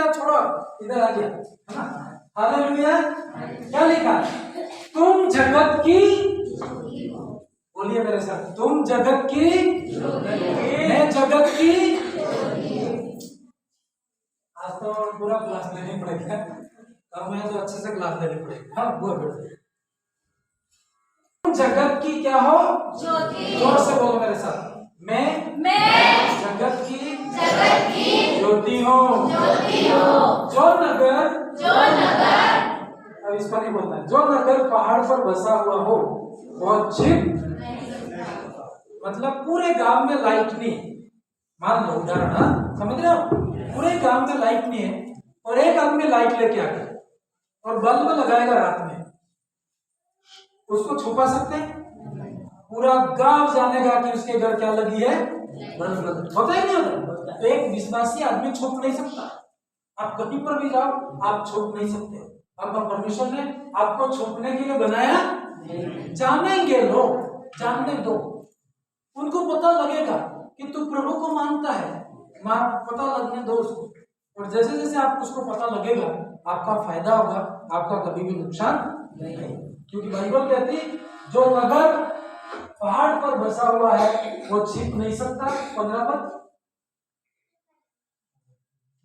मिला छोड़ो, इधर आ गया, है ना। हालेलुया। क्या लिखा? तुम जगत की, बोलिए मेरे साथ, तुम जगत की, मैं जगत की। आज तो पूरा क्लास लेनी पड़ेगा, अब मैं तो अच्छे से क्लास लेनी पड़ेगी। हाँ वो तुम जगत की क्या हो? ज्योति। जोर से बोलो मेरे साथ, मैं जगत की ज्योति हूँ। जो नगर अब इसका नहीं बोलना है, जो नगर पहाड़ पर बसा हुआ हो बहुत छिप, मतलब पूरे गांव में लाइट नहीं, मान लो उदाहरण, हाँ समझ रहे हो, पूरे गांव में लाइट नहीं है और एक आदमी लाइट लेके आ गया और बल्ब लगाएगा रात में, उसको छुपा सकते हैं? पूरा गांव जानेगा कि उसके घर क्या लगी है, बल्ब। होता ही नहीं होता। तो एक विश्वासी आदमी छुप नहीं सकता। आप कहीं पर भी जाओ, आप छुप नहीं सकते। अब परमेश्वर ने आपको छुपने के लिए बनाया, जानेंगे लोग, जानने दो, उनको पता लगेगा कि तू प्रभु को मानता है, पता लगने दो उसको। और जैसे जैसे आपको उसको पता लगेगा, आपका फायदा होगा, आपका कभी भी नुकसान नहीं है। क्योंकि बाइबल कहती है जो नगर पहाड़ पर बसा हुआ है वो छिप नहीं सकता। 15 पर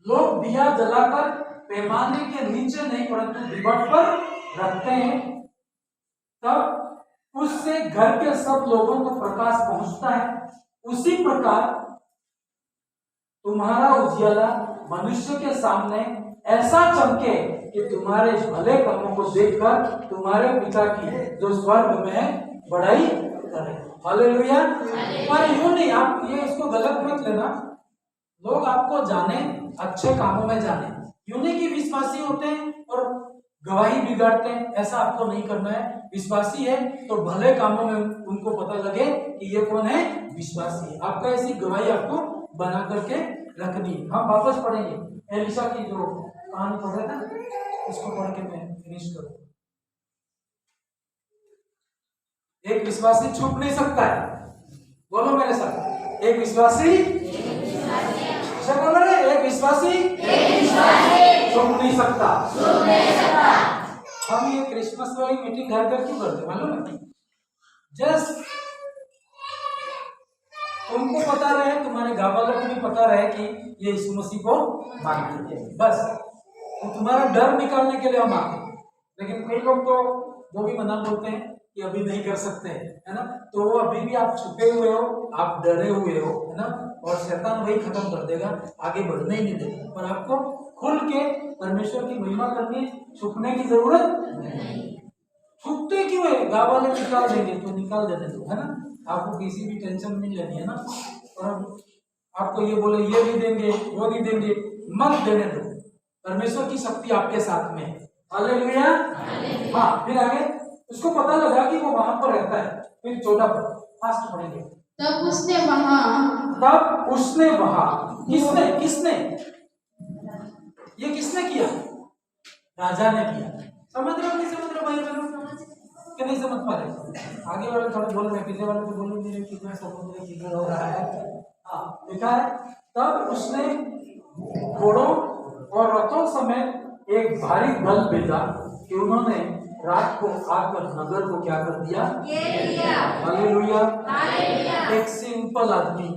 लोग दिया जलाकर पैमाने के नीचे नहीं परंतु दीवार पर रखते हैं, तब उससे घर के सब लोगों को प्रकाश पहुंचता है। उसी प्रकार तुम्हारा उजियाला मनुष्य के सामने ऐसा चमके कि तुम्हारे भले कामों को देखकर तुम्हारे पिता की जो स्वर्ग में है बड़ाई करे। हालेलुया। पर यूं नहीं, आप ये इसको गलत मत लेना, लोग आपको जाने, अच्छे कामों में जाने, यूं नहीं कि विश्वासी होते हैं और गवाही बिगाड़ते हैं, ऐसा आपको नहीं करना है। विश्वासी है तो भले कामों में उनको पता लगे कि ये कौन है, विश्वासी है। आपका ऐसी गवाही आपको बना करके रखनी है। हम वापस पढ़ेंगे एलिशा की जो कहानी पढ़ रहे थे, इसको पढ़ के मैं फिनिश करूँ। एक विश्वासी छुप नहीं सकता है, बोलो मेरे साथ, एक विश्वासी, बोलो रे, एक विश्वासी छुप नहीं सकता। हम ये क्रिसमस वाली मीटिंग घर घर क्यों करते मालूम है? जस्ट तुमको पता रहे, तुम्हारे गाँव वालों को भी पता रहे कि ये यीशु मसीह को मानते हैं, बस तो तुम्हारा डर निकालने के लिए हम आते हैं। लेकिन कई लोग तो वो भी मना बोलते हैं कि अभी नहीं कर सकते हैं, है ना। तो वो अभी भी आप छुपे हुए हो, आप डरे हुए हो, है ना, और शैतान वही खत्म कर देगा, आगे बढ़ने ही नहीं देगा। पर आपको खुल के परमेश्वर की महिमा करनी, छुपने की जरूरत नहीं। छुपते क्यों है? गाँव वाले निकाल देंगे तो निकाल देने दो, है ना, आपको किसी भी टेंशन नहीं लेनी है ना। और आपको ये बोले ये नहीं देंगे वो नहीं देंगे, मत देने दो, परमेश्वर की शक्ति आपके साथ में है। हालेलुया। हाँ, फिर आगे उसको पता लगा कि वो वहां पर रहता है। फिर 14 पर फास्ट पढ़ेंगे। तब उसने वहां किसने ये किसने किया? राजा ने किया। समझ रहे हो नहीं समझ रहे भाई बहनों? कि नहीं समझ पा रहे? आगे वाले थोड़े बोल रहे, पीछे वाले तो बोल नहीं, कितना समुद्र किधर हो रहा है। हाँ लिखा है, तब उसने घोड़ों और रथों समेत एक भारी दल भेजा कि उन्होंने रात को आकर नगर को क्या कर दिया? हालेलुया। एक सिंपल आदमी,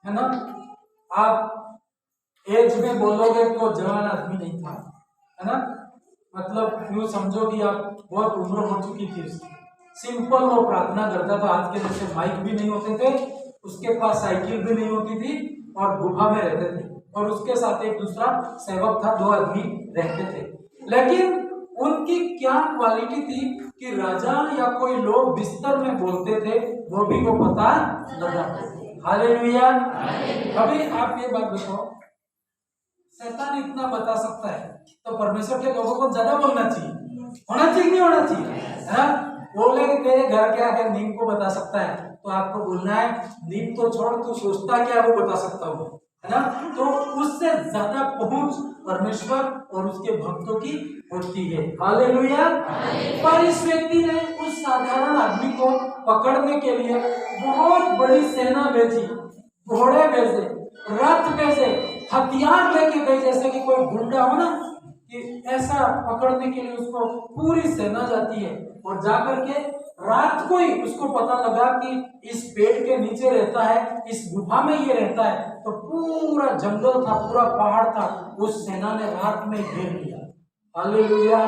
है ना, आप एज में बोलोगे तो जवान आदमी नहीं था, है ना, मतलब यूँ समझो कि आप बहुत उम्र हो चुकी थी उसकी। सिंपल वो प्रार्थना करता था। आज के जैसे माइक भी नहीं होते थे, उसके पास साइकिल भी नहीं होती थी, और गुफा में रहते थे, और उसके साथ एक दूसरा सेवक था, 2 आदमी रहते थे। लेकिन उनकी क्या क्वालिटी थी कि राजा या कोई लोग बिस्तर में बोलते थे, वो भी वो पता लगाते थे। हालेलुया। अभी आप ये बात देखो, शैतान इतना बता सकता है तो परमेश्वर के लोगों को ज्यादा बोलना चाहिए, होना चाहिए नहीं होना चाहिए, है ना। बोले कि तेरे घर के आगे नीम को बता सकता है, तो आपको बोलना है नीम तो छोड़, तू सोचता क्या वो बता सकता हूँ, है ना। तो उससे ज्यादा पहुंच परमेश्वर और उसके भक्तों की होती है। हालेलुया। पर इस व्यक्ति ने उस साधारण आदमी को पकड़ने के लिए बहुत बड़ी सेना भेजी, घोड़े भेजे, रथ भेजे, हथियार लेके गए, जैसे कि कोई गुंडा हो ना, कि ऐसा पकड़ने के लिए उसको पूरी सेना जाती है, और जाकर के रात को ही उसको पता लगा कि इस पेड़ के नीचे रहता है, इस गुफा में ये रहता है, तो पूरा जंगल था, पूरा पहाड़ था, उस सेना ने रात में घेर लिया। हालेलुया।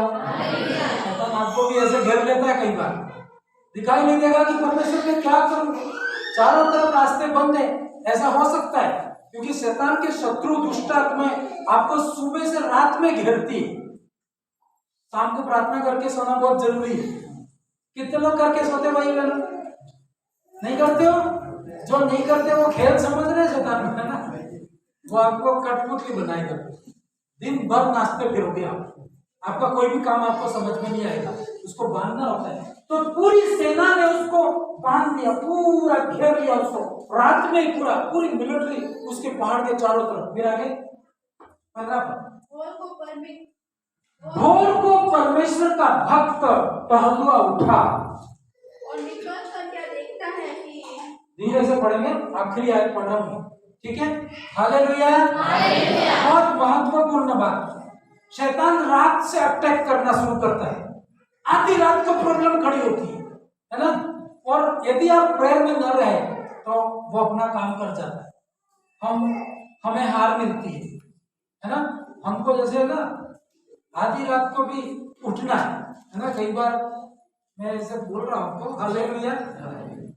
शैतान आपको भी ऐसे घेर लेता है कई बार, दिखाई नहीं देगा कि परमेश्वर ने क्या करूं, चारों तरफ रास्ते बंद है। ऐसा हो सकता है क्योंकि शैतान के शत्रु दुष्ट आत्माएं आपको सुबह से रात में घेरती है। शाम को प्रार्थना करके सोना बहुत जरूरी है। कितने लोग करके सोते भाई बहनों? नहीं करते हो? जो नहीं करते वो खेल समझ रहे शैतान है ना, वो आपको कठपुतली बनाएगा, दिन भर नाचते फिरोगे आप, आपका कोई भी काम आपको समझ में नहीं आएगा, उसको बांधना होता है। तो पूरी सेना ने उसको बांध दिया, पूरा घेर लिया उसको, रात में ही पूरी मिलिट्री उसके पहाड़ के चारों तरफ। फिर आगे भोर को परमेश्वर का भक्त टहलुआ उठा और निकल कर क्या देखता है कि, धीरे से पढ़ेंगे, आखिरी आयत पढ़ रहा हूं, ठीक है? हालेलुया। बहुत महत्वपूर्ण बात, शैतान रात से अटैक करना शुरू करता है, आधी रात को प्रॉब्लम खड़ी होती है ना, और यदि आप प्रेयर में न रहे तो वो अपना काम कर जाता है, हमें हार मिलती है ना। हमको जैसे है ना आधी रात को भी उठना है ना, कई बार मैं ऐसे बोल रहा हूँ तो हालेलुया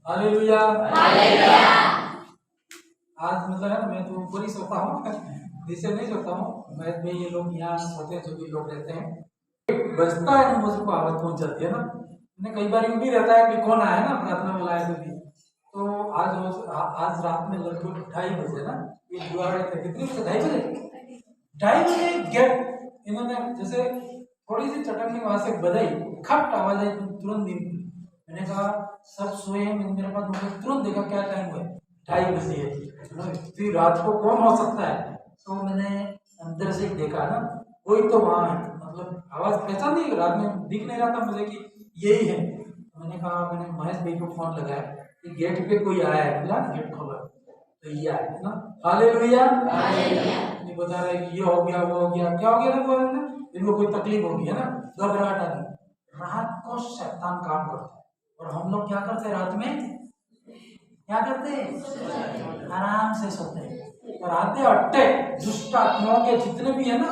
हालेलुया हालेलुया। आज मतलब है ना, मैं तो ऊपर ही सोता हूँ, नीचे नहीं सोता हूँ, मैं ये लोग यहाँ सोते हैं, जो भी लोग रहते हैं, बजता है ना मुझको आवाज पहुंच जाती है ना। मैंने कई बार यूं भी रहता है कि कौन आया ना, प्रार्थना में लाए भी, तो आज रात में लगभग 2:30 बजे ना, ये दुआ रहे थे, कितने बजे? 2:30 बजे गेट इन्होंने जैसे थोड़ी सी चटकनी वहां से बजाई, खट आवाज आई, तुरंत नींद। मैंने कहा सब सोए हैं, मेरे पास तुरंत देखा क्या टाइम हुआ, 2:30 बजे है, इतनी रात को कौन हो सकता है? तो मैंने अंदर से देखा ना, कोई तो वहां है, मतलब आवाज पहचान नहीं, रात में दिख नहीं रहा था मुझे कि यही है। मैंने कहा, मैंने महेश भाई को फोन लगाया कि गेट पे कोई आया है, बोला गेट खोला, तो ये आया है ना। हालेलुया। नहीं बता रहे कि ये हो गया वो हो गया, क्या हो गया ना, बोल रहे इनको कोई तकलीफ होगी है ना, घबराहट आ गई। रात को शैतान काम करता है, और हम लोग क्या करते हैं रात में? क्या करते हैं? आराम से सोते हैं, और आते अट्टे दुष्ट आत्माओं के जितने भी है ना,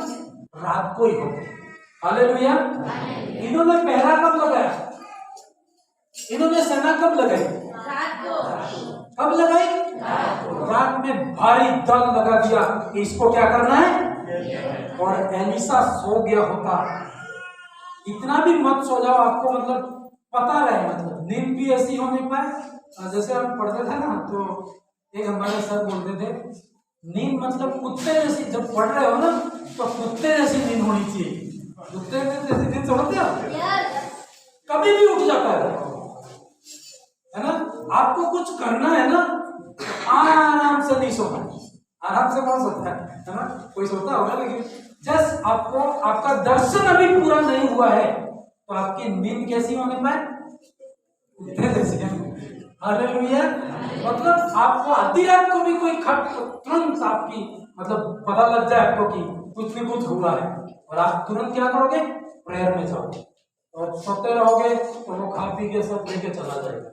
रात को ही होते हैं। हालेलुया। इन्होंने पहरा कब लगाया? इन्होंने सेना कब लगाई? कब लगाई? रात में भारी दल लगा दिया कि इसको क्या करना है, और एलिसा सो गया होता। इतना भी मत सो जाओ, आपको मतलब पता रहे, मतलब नींद भी ऐसी हो नहीं पाए। जैसे हम पढ़ते थे ना, तो एक हमारे सर बोलते थे, नींद मतलब कुत्ते जैसी, जब पढ़ रहे हो ना तो कुत्ते जैसी नींद होनी चाहिए। कुत्ते जैसी नींद समझते हो? कभी भी उठ जाता है ना। आपको कुछ करना है ना, आराम से नहीं सोना, आराम से कौन सोता है ना, कोई सोता होगा, लेकिन जस्ट आपको आपका दर्शन अभी पूरा नहीं हुआ है तो आपकी नींद कैसी होने पाए? हालेलुया। मतलब आपको आधी रात को भी कोई खट, तुरंत आपकी मतलब पता लग जाए आपको कि कुछ न कुछ हुआ है, और आप तुरंत क्या करोगे? प्रेयर में जाओगे, और सोते रहोगे तो वो खा पी के सब लेके चला जाएगा।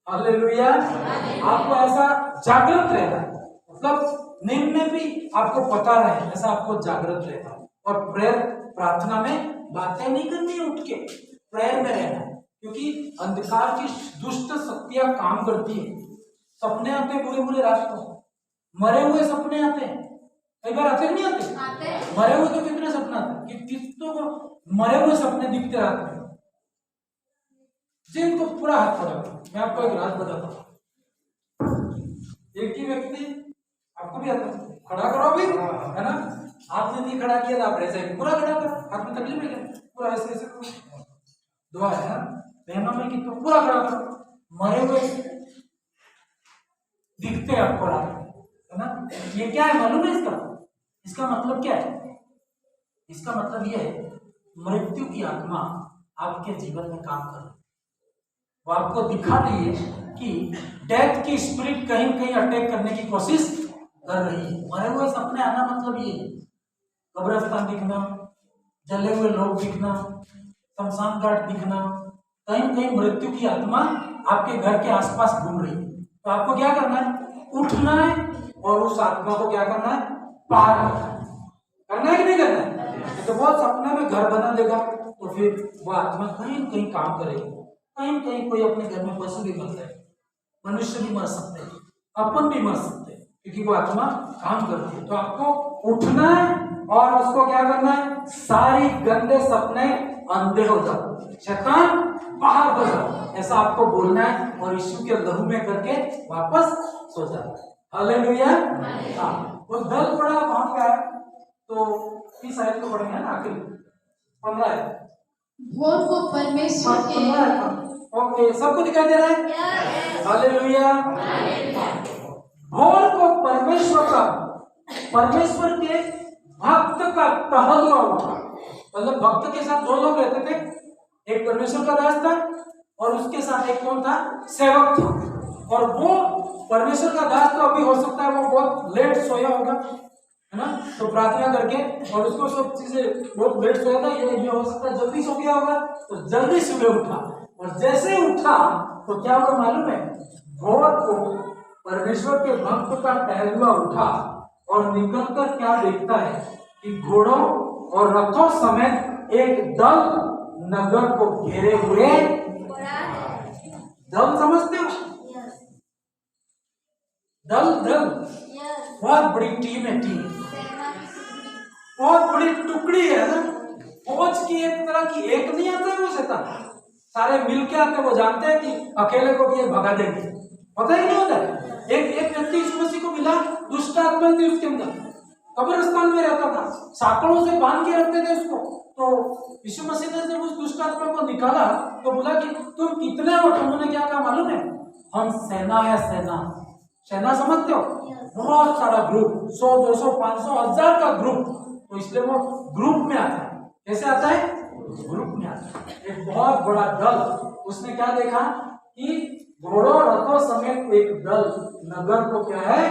हालेलुया। आपको ऐसा जागृत रहना है, मतलब नींद में भी आपको पता रहे, ऐसा आपको जागृत रहना है। और प्रेयर, प्रार्थना में बातें नहीं करनी, उठ के प्रेयर में रहना है, क्योंकि अंधकार की दुष्ट शक्तियां काम करती है। सपने आते हैं बुरे बुरे रात को, मरे हुए सपने आते हैं, कई बार आते नहीं आते? मरे हुए तो कितने सपने आते हैं, कितनों को मरे हुए सपने दिखते रात में, जिनको पूरा हाथ पड़ा। मैं आपको एक रात बताता हूँ। एक ही व्यक्ति, आपको भी आता है, खड़ा करो अभी है ना, आपने नहीं खड़ा किया था, आप ऐसे पूरा खड़ा करो, हाथ में तकलीफ है क्या? पूरा ऐसे ऐसे दुआ है ना, बहनों में कि तो पूरा खड़ा करो। मरे हुए दिखते हैं आपको रात में, है ना। ये क्या है मालूम है? इसका मतलब क्या है? इसका मतलब ये है, मृत्यु की आत्मा आपके जीवन में काम कर रही है। वो आपको दिखा रही है कि डेथ की स्पिरिट कहीं कहीं अटैक करने की कोशिश कर रही है। मरे हुए सपने आना मतलब ये कब्रिस्तान दिखना, जले हुए लोग दिखना, शमशान घाट दिखना, कहीं कहीं मृत्यु की आत्मा आपके घर के आसपास घूम रही है। तो आपको क्या करना है? उठना है और उस आत्मा को क्या करना है? पार करना है कि नहीं करना है? तो वो सपने में घर बना लेगा तो फिर वो आत्मा कहीं कहीं काम करेगी। कहीं कहीं कोई अपने घर में पशु भी मर जाए, मनुष्य भी मर सकते हैं, अपन भी मर सकते हैं, क्योंकि वो आत्मा काम करती है। तो आपको उठना है और उसको क्या करना है? सारी गंदे सपने अंधे हो जाओ, शैतान बाहर हो जाओ, ऐसा आपको बोलना है और यीशु के लहू में करके वापस सो जाना है। हालेलुया। हाँ, वो दल पड़ा वहां पे है तो इस आयत को पढ़ेंगे ना, आखिर 15 है। भोर को परमेश्वर के ओके, सबको दिखाई दे रहा है? हालेलुया। भोर को परमेश्वर के भक्त का टहलुआ उठा। मतलब भक्त के साथ दो लोग रहते थे, एक परमेश्वर का दास था और उसके साथ एक कौन था? सेवक था। और वो परमेश्वर का दास तो अभी हो सकता है वो बहुत लेट सोया होगा, है ना, तो प्रार्थना करके और उसको सब चीजें बहुत लेट सोया था, ये हो सकता है जल्दी सो गया होगा, तो जल्दी सुबह उठा और जैसे उठा तो क्या हुआ मालूम है? भोर को परमेश्वर के भक्त का टहलुआ उठा और निकलकर क्या देखता है कि घोड़ों और रथों समेत एक दल नगर को घेरे हुए। दल समझते हो? दल बहुत बड़ी टीम है, टीम बहुत बड़ी टुकड़ी है ना, फौज की एक तरह की। एक नहीं आता है वो शैतान, सारे मिलके आते, वो जानते हैं कि अकेले को भी ये भगा देंगे। पता ही नहीं होता है। एक व्यक्ति यीशु मसीह को मिला, दुष्ट आत्मा थी उसके अंदर, कब्रिस्तान में रहता था, साकड़ों से बांध के रखते थे उसको। तो यीशु मसीह ने जब उस दुष्ट आत्मा को निकाला तो बोला कि तुम कितने हो? उन्होंने क्या कहा मालूम है? हम सेना है, सेना समझते हो? बहुत सारा ग्रुप, 100, 200, 500, 1000 का ग्रुप। तो इसलिए वो ग्रुप में आता है। कैसे आता है? ग्रुप में आता है, एक बहुत बड़ा दल। उसने क्या देखा कि घोड़ों रथों समेत एक दल नगर को क्या है?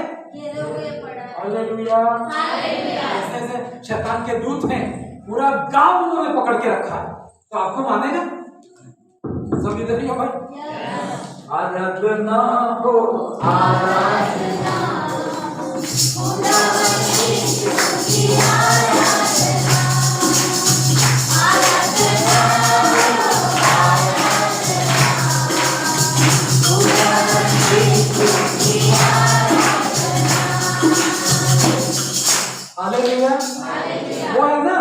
हालेलुया। जैसे शैतान के दूत हैं, पूरा गांव उन्होंने पकड़ के रखा है। तो आपको मानेगा? सब इधर ही हो भाई। आराधना हो, आराधना हालेलुया। वो है ना,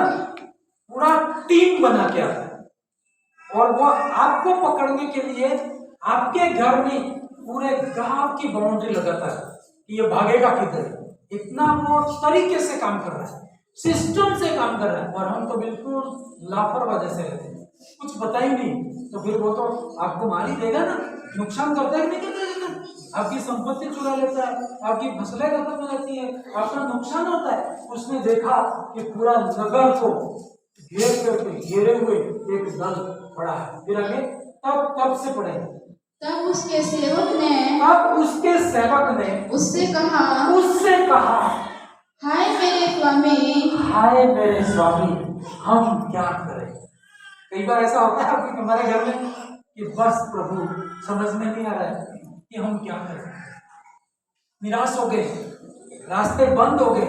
पूरा टीम बना के आता है और वो आपको पकड़ने के लिए आपके घर में पूरे गांव की बाउंड्री लगाता है कि ये भागेगा किधर। इतना वो तरीके से काम कर रहा है, सिस्टम से काम कर रहा है। और हम तो बिल्कुल लापरवाह जैसे रहते हैं, कुछ पता ही नहीं, तो फिर वो तो आपको मार ही देगा ना। नुकसान करता है नहीं करता है? आपकी संपत्ति चुरा लेता है, आपकी फसलें खत्म हो जाती है, आपका नुकसान होता है। उसने देखा कि पूरा नगर को घेरे हुए एक दल पड़ा है। फिर आगे तब से पड़े। तब उसके सेवक ने उससे कहा, हाय मेरे स्वामी, हम क्या करें? कई बार ऐसा होता है कि हमारे घर में कि बस प्रभु समझ में नहीं आ रहा है कि हम क्या करें। निराश हो गए, रास्ते बंद हो गए,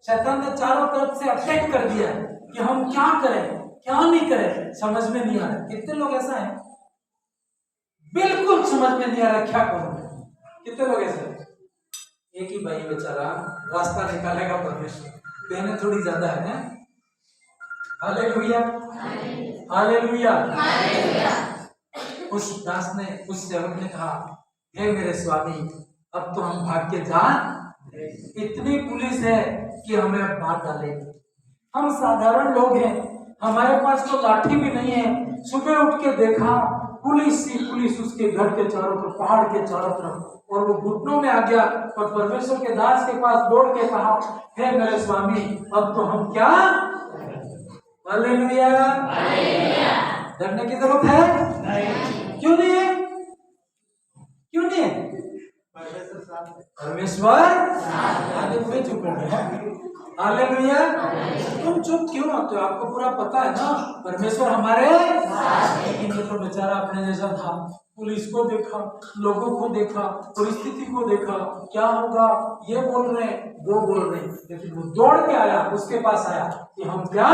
शैतान ने चारों तरफ से अटैक कर दिया कि हम क्या करें, क्या नहीं करें, समझ में नहीं आ रहा। कितने लोग ऐसा है, बिल्कुल समझ में नहीं आ रहा क्या करूं? कितने लोग ऐसे हैं? एक ही भाई बेचारा रास्ता निकालेगा परमेश्वर, बहनें थोड़ी ज्यादा है। Hallelujah, hallelujah. उस दास ने, उस सेवक ने कहा, हे मेरे स्वामी, अब तो हम भाग के जा, इतनी पुलिस है कि हमें मार डालेगी। हम साधारण लोग हैं, हमारे पास तो लाठी भी नहीं है। सुबह उठ के देखा, पुलिस ही पुलिस उसके घर के चारों तरफ, पहाड़ के चारों तरफ, और वो घुटनों में आ गया और परमेश्वर के दास के पास दौड़ के कहा, हे मेरे स्वामी, अब तो हम क्या? हालेलुया। डरने की जरूरत है? क्यों नहीं है? क्यों नहीं है? परमेश्वर आगे कोई चुप हो गया। हालेलुया। तुम चुप क्यों होते हो? आपको पूरा पता है ना परमेश्वर हमारे। लेकिन ये तो बेचारा अपने जैसा था, पुलिस को देखा, लोगों को देखा, परिस्थिति को देखा, क्या होगा ये बोल रहे वो बोल रहे, लेकिन वो दौड़ के आया, उसके पास आया कि हम क्या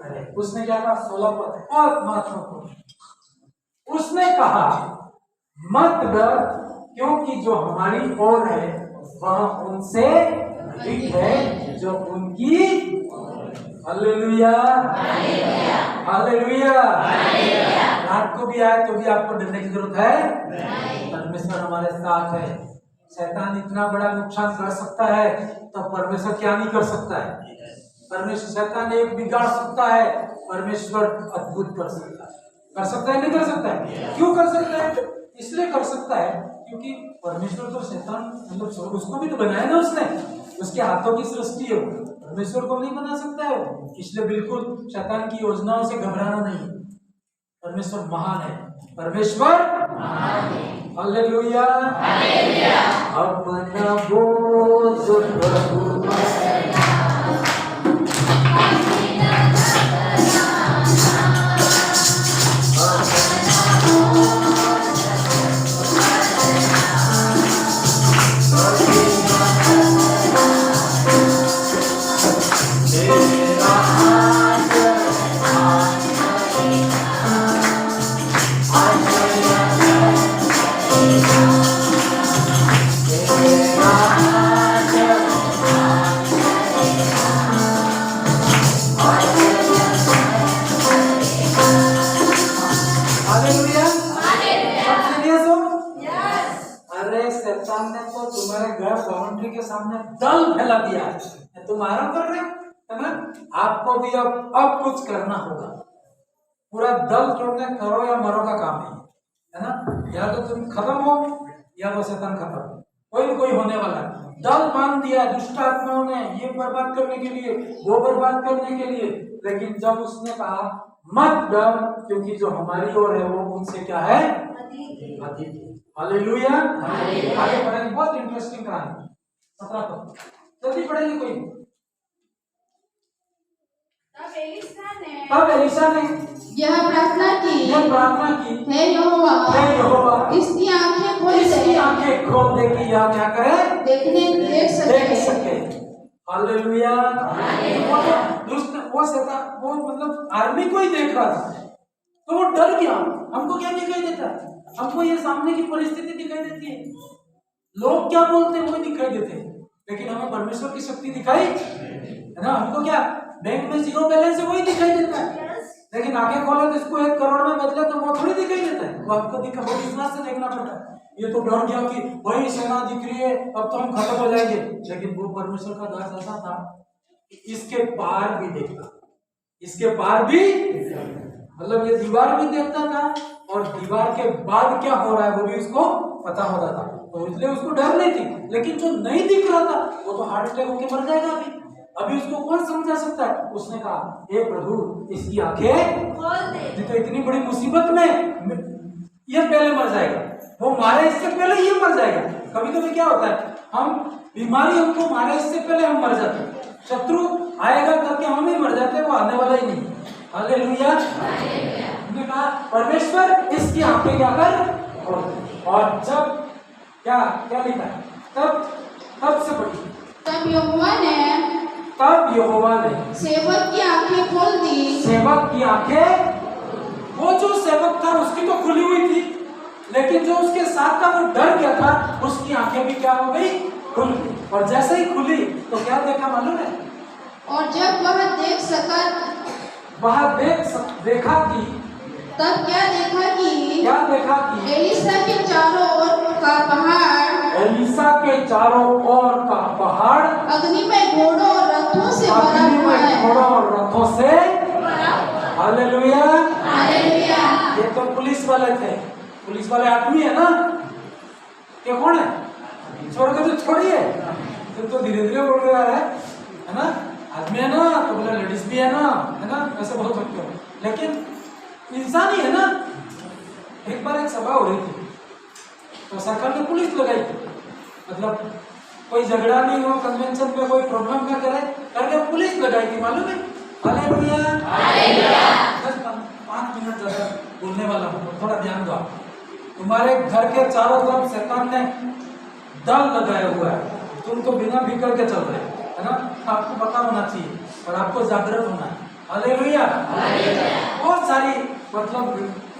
करें। उसने क्या कहा? 16 पद बहुत महत्वपूर्ण। उसने कहा मत डर, क्योंकि जो हमारी ओर है वह उनसे अधिक है जो उनकी। Hallelujah hallelujah. रात को भी आए तो भी आपको डरने की जरूरत है। परमेश्वर हमारे साथ है। शैतान इतना बड़ा नुकसान कर सकता है तो परमेश्वर क्या नहीं कर सकता है। परमेश्वर शैतान एक बिगाड़ सकता है, परमेश्वर अद्भुत कर सकता है। कर सकता है नहीं कर सकता है? क्यों कर सकता है? इसलिए कर सकता है क्योंकि परमेश्वर तो शैतान मतलब उसको भी तो बनाया ना उसने, उसके हाथों की सृष्टि है। परमेश्वर को नहीं बना सकता है वो, इसलिए बिल्कुल शैतान की योजनाओं से घबराना नहीं। परमेश्वर महान है। परमेश्वर हालेलुया हालेलुया। अपना बोझ प्रभु बाउंड्री के सामने दल फैला दिया है, तुम आराम कर रहे है ना। आपको भी अब कुछ करना होगा। पूरा दल तोड़ने करो या मरो का काम है ना। या तो तुम खत्म हो या वो शैतान खत्म, कोई होने वाला है। दल बांध दिया दुष्ट आत्माओं ने, ये बर्बाद करने के लिए, वो बर्बाद करने के लिए। लेकिन जब उसने कहा मत डर, क्योंकि जो हमारी ओर है वो उनसे क्या है? अधिक। हालेलुया। आगे पढ़ेंगे, बहुत इंटरेस्टिंग कहानी। 17 पद जल्दी पढ़ेंगे कोई। तब एलीशा ने यह प्रार्थना की, हे यहोवा, इसकी आंखें खोल दे कि यह क्या करे? देख सके। हालेलुया। वो शैतान वो मतलब आर्मी को ही देख रहा था तो वो डर गया। हमको क्या दिखाई देता है? हमको ये सामने की परिस्थिति दिखाई देती है, लोग क्या बोलते हैं वो दिखाई देते हैं, लेकिन हमें परमेश्वर की शक्ति दिखाई है ना। हमको क्या बैंक में 0 बैलेंस है वही दिखाई देता है, लेकिन आंखें खोले तो इसको 1 करोड़ में बदले तो वो थोड़ी दिखाई देता है। वो आपको वो विश्वास से देखना पड़ता है। ये तो डर गया कि वही सेना दिख रही है, अब तो हम खत्म हो जाएंगे। लेकिन वो परमेश्वर का दास ऐसा था इसके पार भी देखता, इसके पार भी मतलब ये दीवार भी देखता था और दीवार के बाद क्या हो रहा है वो भी उसको पता होता था, तो इसलिए उसको डर नहीं थी। लेकिन जो नहीं दिख रहा था वो तो हार्ट अटैक होकर मर जाएगा अभी उसको कौन समझा सकता है। उसने कहा हे प्रभु इसकी आंखें खोल दे। तो इतनी बड़ी मुसीबत में ये पहले मर जाएगा, वो मारे इससे पहले ये मर जाएगा। कभी कभी क्या होता है हम बीमारी हमको मारे इससे पहले हम मर जाते हैं, शत्रु आएगा करके हम ही मर जाते हैं, वो आने वाला ही नहीं। हालेलुया। हमने कहा परमेश्वर इसकी आंखें क्या कर, और जब क्या क्या लिखा है तब से पढ़िए। तब यहोवा ने सेवक की आंखें खोल दी। सेवक की आंखें, वो जो सेवक था उसकी तो खुली हुई थी, लेकिन जो उसके साथ था वो डर गया था, उसकी आंखें भी क्या हो गई? खुल गई। और जैसे ही खुली तो क्या देखा मालूम है? और जब वह देखा कि तब क्या देखा कि एलीशा के चारों ओर का पहाड़, एलीशा के चारों ओर का पहाड़ अग्नि में घोड़ों और रथों से भरा हुआ है। घोड़ों और रथों से। Hallelujah hallelujah. ये तो पुलिस वाले थे, पुलिस वाले आदमी है ना। ये कौन है? छोड़ के तो छोड़िए, तो धीरे धीरे बोल रहा है ना। आदमी है ना तो बोला लेडीज भी है ना, ऐसे बोल सकते हो, लेकिन इंसान ही है ना। एक बार एक सभा हो रही थी तो सरकार ने पुलिस लगाई थी, मतलब कोई झगड़ा नहीं हो, कन्वेंशन पे कोई प्रॉब्लम ना करे करके पुलिस लगाई थी, मालूम है? हालेलुया, बस 5 मिनट ज्यादा बोलने वाला हूँ, थोड़ा ध्यान दो आप। तुम्हारे घर के चारों तरफ शैतान ने दल लगाया हुआ है, तुम तो बिना बिगड़ के चल रहे है ना। आपको पता होना चाहिए और आपको जागृत होना है। हालेलुया, बहुत सारी मतलब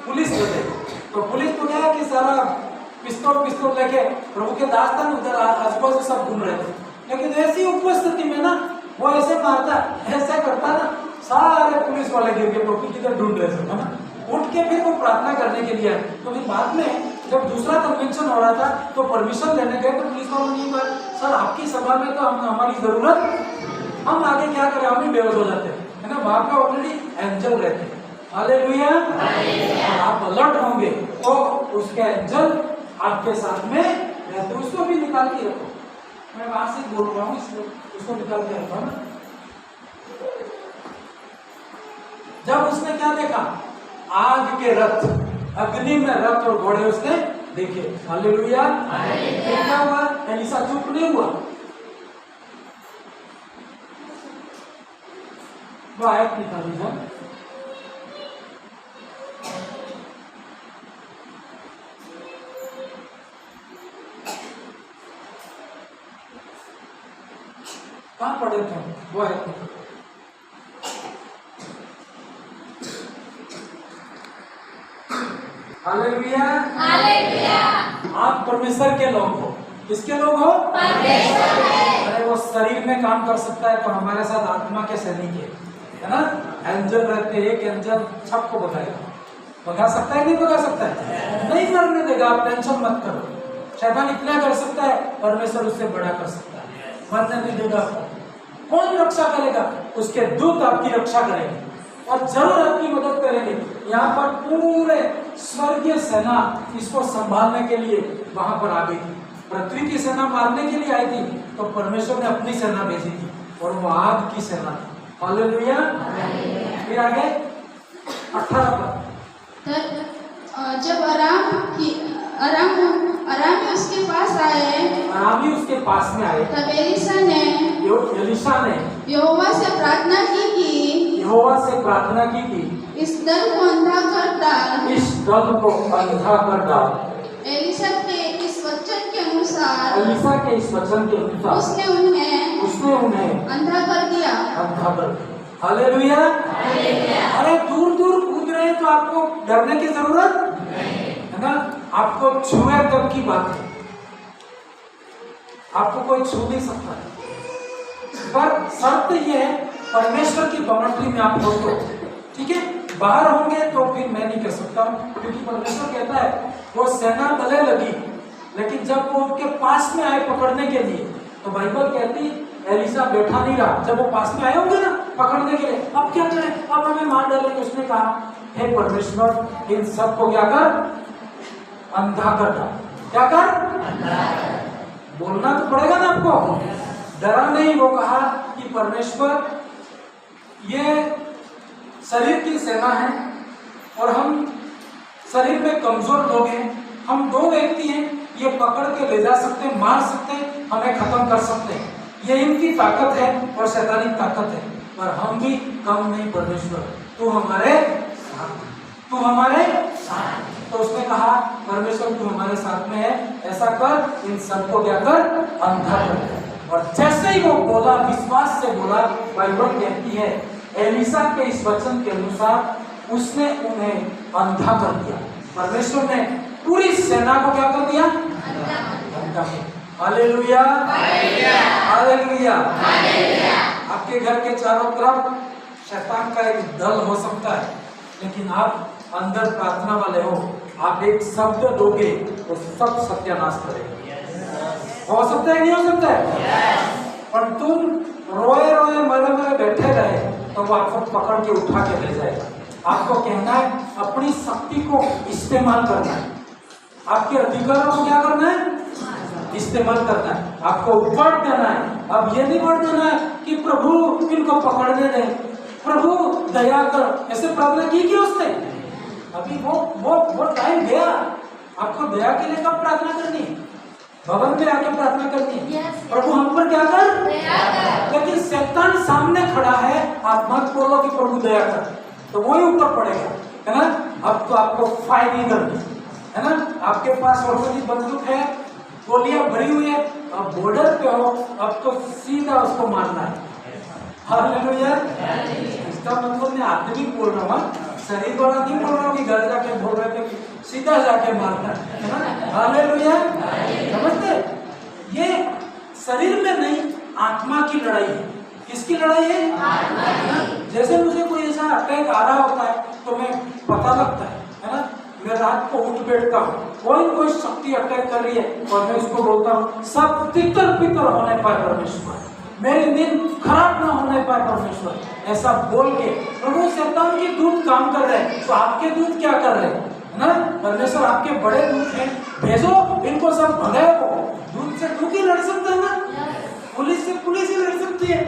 पुलिस लगे, तो पुलिस तो क्या है कि सारा पिस्तौल लेके प्रभु के दास था, उधर आसपास सब घूम रहे थे, लेकिन ऐसी उपस्थिति में ना वो ऐसे मारता, ऐसे करता ना, सारे पुलिस वाले गिर के टोपी किधर ढूंढ रहे थे ना। उठ के फिर वो प्रार्थना करने के लिए, तो फिर बाद में जब दूसरा कन्वेंशन हो रहा था तो परमिशन लेने गए, तो पुलिस वालों ने कहा सर आपकी सभा में तो हमारी जरूरत, हम आगे क्या करें, हम ही बेहोश हो जाते है ना। वहां पे ऑलरेडी एंजल रहते। हालेलुया, आप अलर्ट होंगे तो उसके एंजल आपके साथ में रहते, उसको भी निकाल के रखो। मैं वहां से बोल रहा हूँ, इसलिए उसको निकाल के रखो ना। जब उसने क्या देखा, आग के रथ, अग्नि में रथ और घोड़े उसने देखे। हालेलुया, क्या हुआ? एलिसा चुप नहीं हुआ, वो आयत निकाली है। कहाँ पढ़े थे वो आयत? Hallelujah, hallelujah. आप परमेश्वर के लोग हो, किसके लोग हो? परमेश्वर के। अरे वो शरीर में काम कर सकता है, तो हमारे साथ आत्मा के सैनिक है ना। एंजल रहते, एक एंजल सबको भगाएगा, भगा सकता है नहीं भगा सकता है? नहीं मरने देगा, आप टेंशन मत करो। शैतान इतना कर सकता है, परमेश्वर उससे बड़ा कर सकता है, मरने नहीं देगा। कौन रक्षा करेगा? उसके दूत आपकी रक्षा करेंगे और जरूर आपकी मदद करेंगे। यहाँ पर पूरे स्वर्गीय सेना इसको संभालने के लिए वहां पर आ गई थी। पृथ्वी की सेना मारने के लिए आई थी, तो परमेश्वर ने अपनी सेना भेजी थी और वो आग की सेना थी। हालेलुया, फिर आगे 18 पर। जब अरामी उसके पास आए, अरामी उसके पास में आए, तब एलिशा ने यहोवा से प्रार्थना की कि इस दल को अंधा कर डाल, एलिशा के इस वचन के अनुसार उसने उन्हें अंधा कर दिया। हालेलुया, अरे दूर दूर कूद रहे हैं तो आपको डरने की जरूरत है ना। आपको छुए तब की बात है, आपको कोई छू नहीं सकता है, पर शर्त ये है परमेश्वर की बाउंड्री में आप हो तो ठीक है। बाहर होंगे तो फिर मैं नहीं कर सकता हूँ, क्योंकि परमेश्वर कहता है वो सेना गले लगी, लेकिन जब वो उनके पास में आए पकड़ने के लिए, तो बाइबल कहती एलिशा बैठा नहीं रहा। जब वो पास में आए होंगे ना पकड़ने के लिए, अब क्या करें, अब हमें मार डालेंगे। उसने कहा हे परमेश्वर, इन सबको क्या कर, अंधा कर डाल। क्या कर, बोलना तो पड़ेगा ना आपको, डरा नहीं। वो कहा कि परमेश्वर ये शरीर की सेना है और हम शरीर में कमजोर लोग हैं, हम 2 व्यक्ति हैं, ये पकड़ के ले जा सकते हैं, मार सकते हैं, हमें खत्म कर सकते हैं। ये इनकी ताकत है और शैतानी ताकत है, पर हम भी कम नहीं। परमेश्वर तू हमारे साथ। तो उसने कहा परमेश्वर तू हमारे साथ में है, ऐसा कर, इन सबको क्या कर, अंधा कर। और जैसे ही वो बोला, विश्वास से बोला, बाइबल कहती है एलिशा के इस वचन के अनुसार उसने उन्हें अंधा कर दिया। परमेश्वर ने पूरी सेना को क्या कर दिया, अंधा कर। Hallelujah, hallelujah. आपके घर के चारों तरफ शैतान का एक दल हो सकता है, लेकिन आप अंदर प्रार्थना वाले हो, आप एक शब्द दोगे तो सब सत्यानाश करेगा। हो सकता है नहीं हो सकता है? पर तुम रोए रोए मरे बैठे रहे तो वो आपको पकड़ के उठा के ले जाएगा। आपको कहना है अपनी शक्ति को इस्तेमाल करना है, आपके अधिकारों को क्या करना है, इस्तेमाल करना है, आपको बढ़ देना है। अब ये नहीं बढ़ देना है कि प्रभु इनको पकड़ने दे, प्रभु दया कर, ऐसे प्रार्थना की कि उसने अभी वो टाइम गया। आपको दया के लिए कब प्रार्थना करनी है? भवन में आके प्रार्थना करनी है, प्रभु हम पर क्या कर, लेकिन शैतान सामने खड़ा है, आप मत बोलो कि प्रभु दया कर, तो वही ऊपर पड़ेगा, है ना। अब तो आपको फायरिंग करनी है ना, आपके पास ऑलरेडी बंदूक है, गोलियां भरी हुई है, अब बॉर्डर पे हो, अब तो सीधा उसको मारना है। हालेलुया। इसका मतलब मैं आदमी बोल रहा हूँ, शरीर वाला नहीं बोल रहा हूँ कि घर जाके बोल रहे थे कि सीधा जाके मारना है ना। हालेलुया। समझते, ये शरीर में नहीं, आत्मा की लड़ाई है। किसकी लड़ाई है? जैसे मुझे कोई ऐसा अटैक आ रहा होता है तो मैं पता लगता है ना, मैं रात को उठ बैठता हूँ, कोई शक्ति अटैक कर रही है और मैं उसको बोलता हूँ सब तितर पितर होने पाए परमेश्वर, मेरी नींद खराब ना होने पाए परमेश्वर, ऐसा बोल के प्रभु शैतान के दूत काम कर रहे हैं, तो आपके दूत क्या कर रहे हैं ना, परमेश्वर आपके बड़े दूत हैं, भेजो इनको सब भगाओ। दूत से दूत ही लड़ सकता है ना, पुलिस से पुलिस ही लड़ सकती है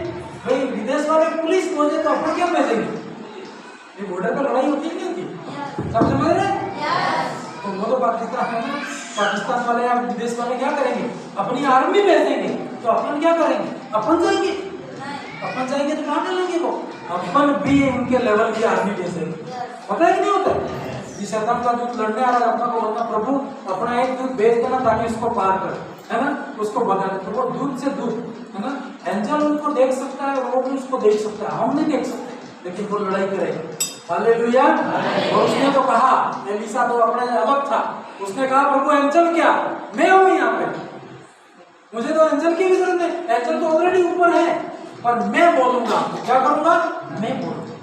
भाई। विदेश वाले पुलिस बोले तो अपन क्या भेजेंगे, ये बॉर्डर पर लड़ाई होती नहीं होती, सब समझ रहे हैं। तो वो तो पाकिस्तान है ना, पाकिस्तान वाले या विदेश वाले क्या करेंगे, अपनी आर्मी भेजेंगे, तो अपन क्या करेंगे, अपन जाएंगे, अपन जाएंगे तो कहाँ मिलेंगे वो, अपन भी उनके लेवल की आर्मी भेजेंगे। पता है कि नहीं होता, जिस शैतान का दूत लड़ने आ रहा है, अपना को बोलना प्रभु अपना एक दूत भेज देना ताकि इसको पार कर, है ना, उसको बता दे, तो वो दूत से दूत, है ना, एंजल उनको देख सकता है, वो भी उसको देख सकता है, हम नहीं देख सकते, लेकिन वो लड़ाई करेगा। हालेलुया। और उसने तो कहा, एलिसा तो अपने अलग था, उसने कहा प्रभु एंजल क्या, मैं हूं यहाँ पे, मुझे तो एंजल की भी जरूरत नहीं, एंजल तो ऑलरेडी ऊपर है, पर मैं बोलूंगा, क्या करूंगा, मैं बोलूंगा।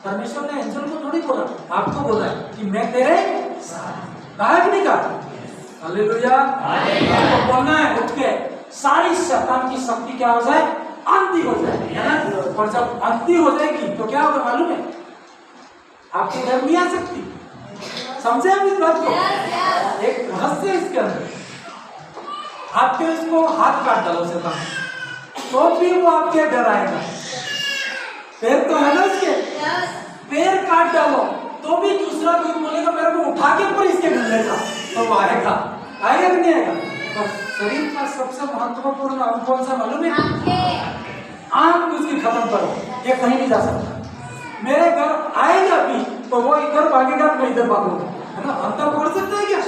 परमेश्वर ने एंजल को थोड़ी बोला, आपको बोला है कि मैं तेरे साथ, कहा कि नहीं कहा। हालेलुया। आपको बोलना है उठ के, सारी शैतान की शक्ति क्या हो जाए, अंधी हो जाए, है ना। और जब अंधी हो जाएगी तो क्या होगा मालूम है, आपके घर नहीं आ सकती। समझे हम इस बात को, एक रहस्य इसके अंदर। आपके इसको हाथ काट डालो शैतान, तो भी वो आपके घर आएगा। पैर तो है ना इसके, पैर काट डालो तो भी दूसरा दूध बोलेगा मेरे को उठा के ऊपर इसके घर ले जा, तो वो आएगा, आएगा कि नहीं आएगा। तो शरीर का सबसे महत्वपूर्ण अंग कौन सा मालूम है, आंख उसकी खत्म करो, ये कहीं नहीं जा सकता। मेरे घर आएगा भी तो वो इधर भागेगा, मैं इधर भागूंगा, है ना। अंधा बोल सकता है क्या,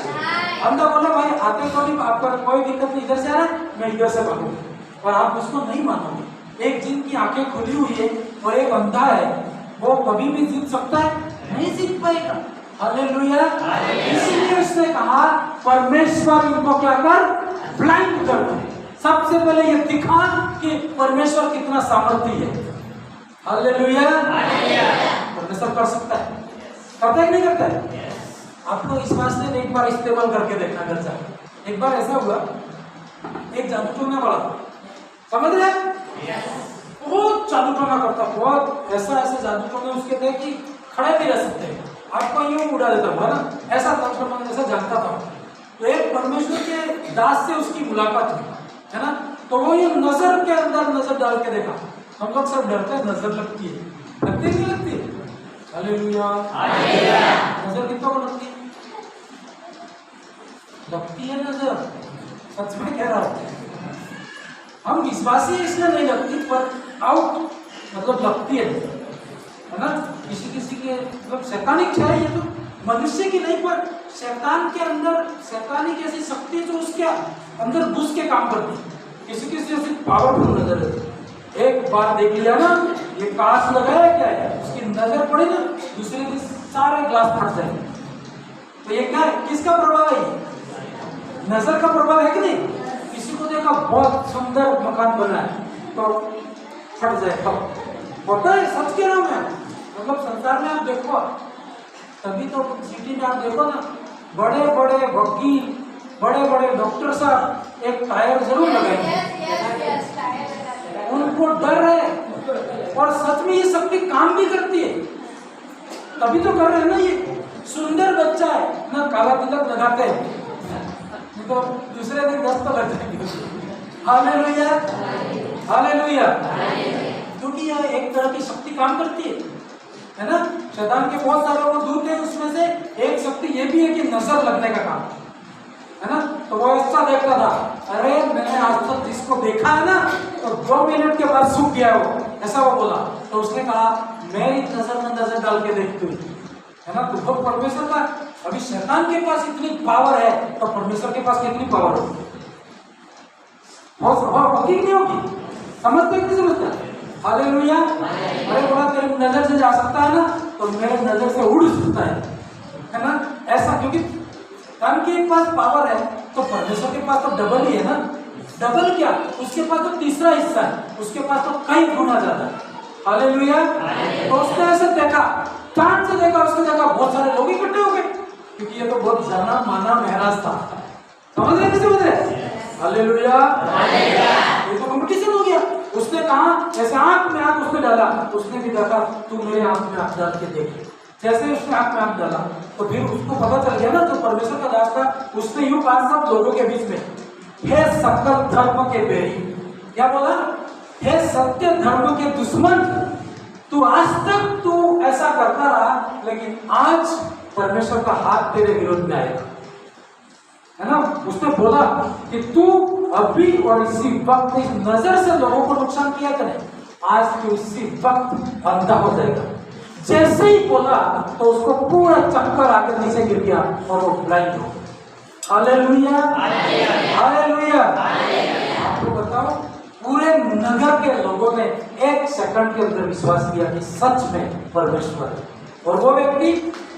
अंधा बोला भाई आते तो नहीं, आपका कोई दिक्कत नहीं, इधर से आ रहा है मैं इधर से भागूंगा, और आप उसको नहीं मानोगे। एक जिनकी आंखें खुली हुई है और एक अंधा है, वो कभी भी जीत सकता है, नहीं जीत पाएगा। हालेलुया। इसीलिए उसने कहा परमेश्वर इनको क्या कर, ब्लाइंड कर दो, सबसे पहले ये दिखा कि परमेश्वर कितना सामर्थ्य है। हालेलुया। परमेश्वर कर सकता है, करता है नहीं करता है। आपको इस बात से एक बार इस्तेमाल करके देखना घर जाकर। एक बार ऐसा हुआ, एक जादू टोना वाला था, समझ रहे हैं, बहुत जादू टोना करता, बहुत ऐसा जादू टोना उसके थे कि खड़े भी रह सकते हैं, आपको यूं उड़ा देता था ना, ऐसा तंत्र ऐसा जानता था। तो एक परमेश्वर के दास से उसकी मुलाकात हुई, है ना। तो वो ये नजर के अंदर नजर डाल के देखा, हम लोग सब डरते हैं, नजर लगती है, लगती नहीं लगती। हालेलुया। नजर कितना को लगती है, लगती है नजर, सच में कह रहा हूं, हम विश्वासी इसलिए नहीं लगती, पर आउट मतलब लगती है ना। किसी किसी के मतलब शैतानिक है, ये तो मनुष्य की नहीं, पर शैतान के अंदर शैतानी की ऐसी शक्ति जो उसके अंदर घुस के काम करती है, किसी किसी ऐसी पावरफुल नजर है। एक बार देख लिया ना, ये कांच लगाया क्या है, उसकी नजर पड़ी ना, दूसरे दिन सारे ग्लास फट जाएंगे। तो ये क्या है, किसका प्रभाव है, नजर का प्रभाव है कि नहीं। किसी को देखा बहुत सुंदर मकान बना है तो फट जाएगा, होता है, सच कह रहा हूं मैं। मतलब संसार में आप देखो, तभी तो सिटी में आप देखो ना, बड़े बड़े वकील, बड़े बड़े डॉक्टर साहब एक टायर जरूर लगाएंगे, उनको डर है, और सच में ये शक्ति काम भी करती है, तभी तो कर रहे हैं ना। ये सुंदर बच्चा है ना, काला तिलक लगाते हैं तो दूसरे दिन दस्त तो लग जाएंगे। Hallelujah, hallelujah. क्योंकि यह एक तरह की शक्ति काम करती है ना। शैतान के बहुत सारे वो दूत हैं, उसमें से एक शक्ति ये भी है कि नजर लगने का काम, है ना। तो वो ऐसा देखता था, अरे मैंने आज तक जिसको देखा है ना तो 2 मिनट के बाद सूख गया वो, ऐसा वो बोला। तो उसने कहा मेरी नजर में नजर डाल के देख तू, है ना, तू परमेश्वर का। अभी शैतान के पास इतनी पावर है तो परमेश्वर के पास कितनी पावर होगी? होगी नहीं होगी? समझते कि समझते? हालेलुया। अरे बोला तेरे नजर से जा सकता है ना तो मेरे नजर से उड़ सकता है ना, ऐसा। क्योंकि धन के पास पावर है तो परमेश्वर के पास तो डबल ही है ना। डबल क्या, उसके पास तो तीसरा हिस्सा है, उसके पास तो कई गुना ज्यादा है। हालेलुया। तो उसने ऐसे देखा, चांद से देखा, उसने देखा बहुत सारे लोग इकट्ठे हो गए, क्योंकि ये तो बहुत जाना माना महाराज था। समझ रहे? समझ रहे? हालेलुया। ये तो कंपटीशन हो गया। उसने कहा जैसे आंख में आंख उसने डाला, उसने भी देखा तू मेरे आंख में आंख डाल के देख। जैसे उसने आंख में आंख डाला तो फिर उसको पता चल गया ना, जो परमेश्वर का दास था उसने यूं कहा सब लोगों के बीच में, हे सकल धर्म के बैरी, क्या बोला? हे सत्य धर्म के दुश्मन, तू आज तक तू ऐसा करता रहा, लेकिन आज परमेश्वर का हाथ तेरे विरोध में आएगा, है ना। उसने बोला कि तू अभी और इसी वक्त इस नजर से लोगों को नुकसान किया करे, आज तू इसी वक्त अंधा हो जाएगा। जैसे ही बोला तो उसको पूरा चक्कर आकर नीचे गिर गया और वो ब्लाइंड हो। Hallelujah, hallelujah. आपको बताओ पूरे नगर के लोगों ने 1 सेकंड के अंदर विश्वास किया कि सच में परमेश्वर है। और वो व्यक्ति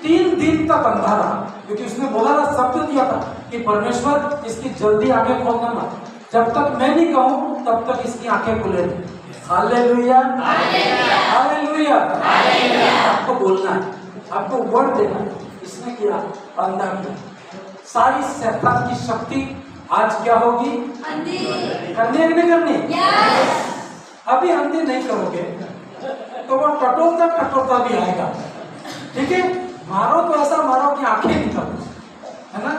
3 दिन तक अंधा रहा, क्योंकि उसने बोला था, शब्द दिया था कि परमेश्वर इसकी जल्दी आंखें खोलना मत, जब तक मैं नहीं कहूं तब तक इसकी आंखें खुले। Hallelujah, hallelujah. आपको बोलना है, आपको वर्ड देना है। इसने किया, अंधा किया। सारी शैतान की शक्ति आज क्या होगी? अंधी। करनी है कि नहीं करनी? अभी अंधी नहीं करोगे तो वो टटोलता भी आएगा, ठीक है। मारो तो ऐसा मारो कि आंखें निकल, है ना।